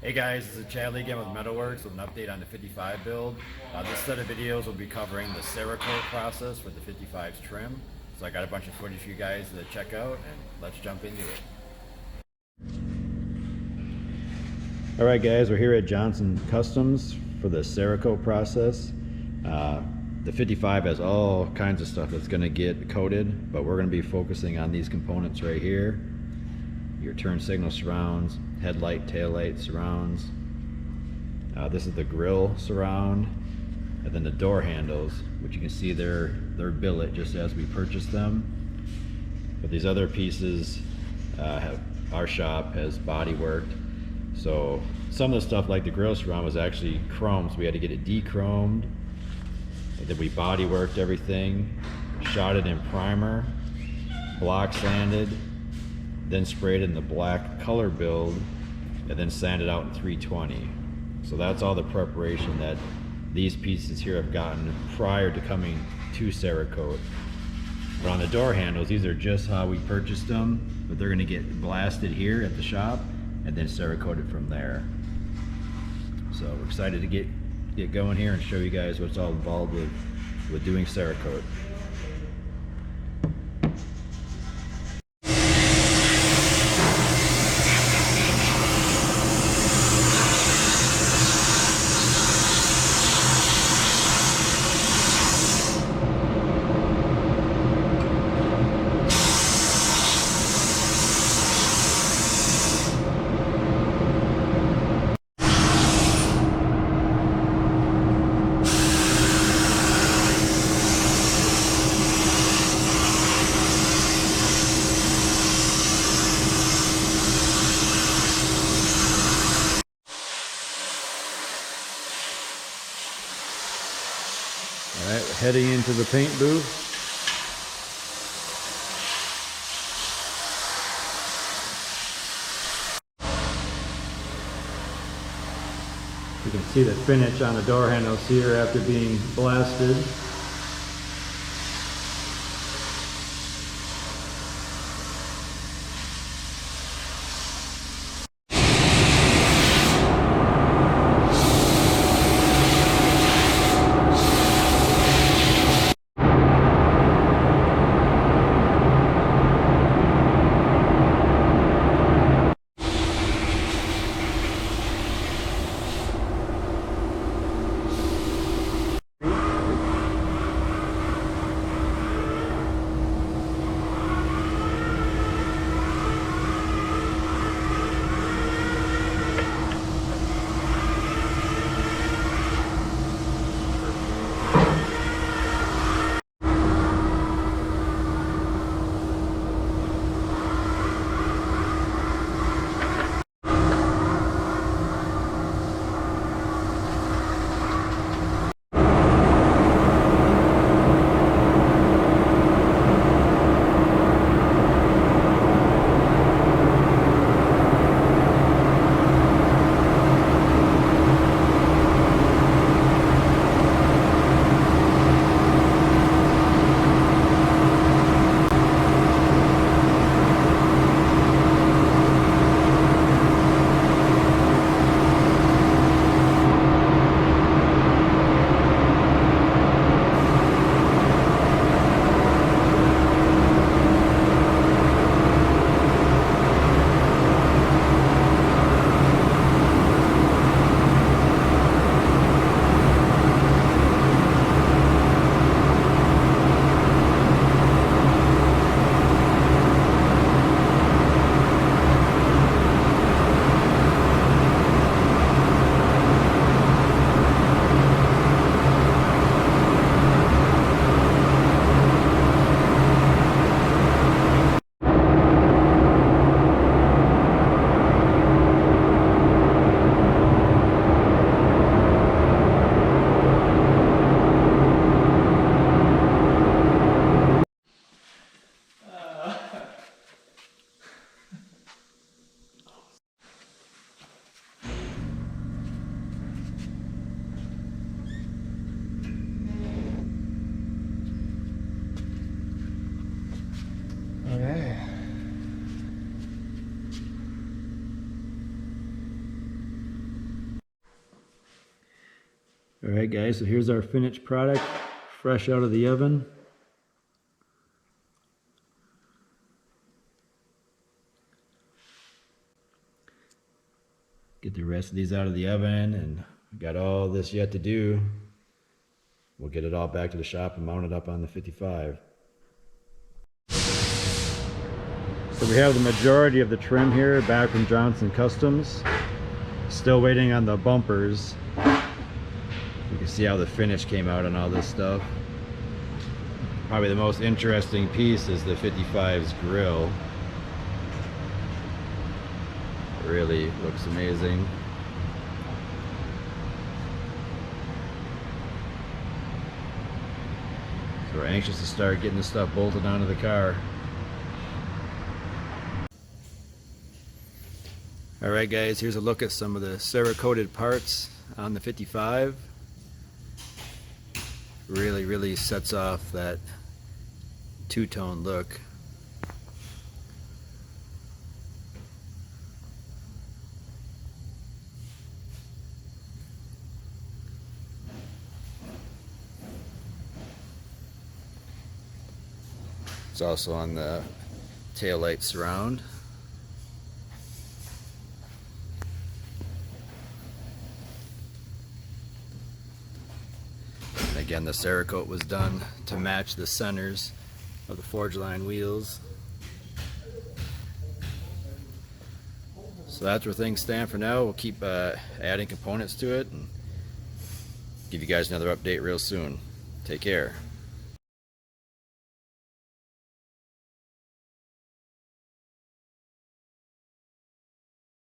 Hey guys, this is Chad again with Metalworks with an update on the 55 build. This set of videos will be covering the Cerakote process for the 55's trim. So I got a bunch of footage for you guys to check out, and let's jump into it. Alright guys, we're here at Johnson Customs for the Cerakote process. The 55 has all kinds of stuff that's going to get coated, but we're going to be focusing on these components right here. Your turn signal surrounds, headlight, taillight surrounds. This is the grill surround, and then the door handles, which you can see they're billet just as we purchased them. But these other pieces, our shop has body worked. So some of the stuff like the grill surround was actually chromed, so we had to get it de-chromed. And then we body worked everything, shot it in primer, block sanded, then sprayed in the black color build, and then sanded out in 320. So that's all the preparation that these pieces here have gotten prior to coming to Cerakote. But on the door handles, these are just how we purchased them, but they're gonna get blasted here at the shop and then Cerakoted from there. So we're excited to get going here and show you guys what's all involved with doing Cerakote. All right, we're heading into the paint booth. You can see the finish on the door handles here after being blasted. Alright guys, so here's our finished product, fresh out of the oven. Get the rest of these out of the oven, and got all this yet to do. We'll get it all back to the shop and mount it up on the 55. So we have the majority of the trim here back from Johnson Customs. Still waiting on the bumpers. You can see how the finish came out on all this stuff. Probably the most interesting piece is the 55's grill. It really looks amazing. So we're anxious to start getting this stuff bolted onto the car. Alright guys, here's a look at some of the Cerakoted parts on the 55. Really sets off that two-tone look. It's also on the taillight surround. Again, the Cerakote was done to match the centers of the forge line wheels. So that's where things stand for now. We'll keep adding components to it and give you guys another update real soon. Take care.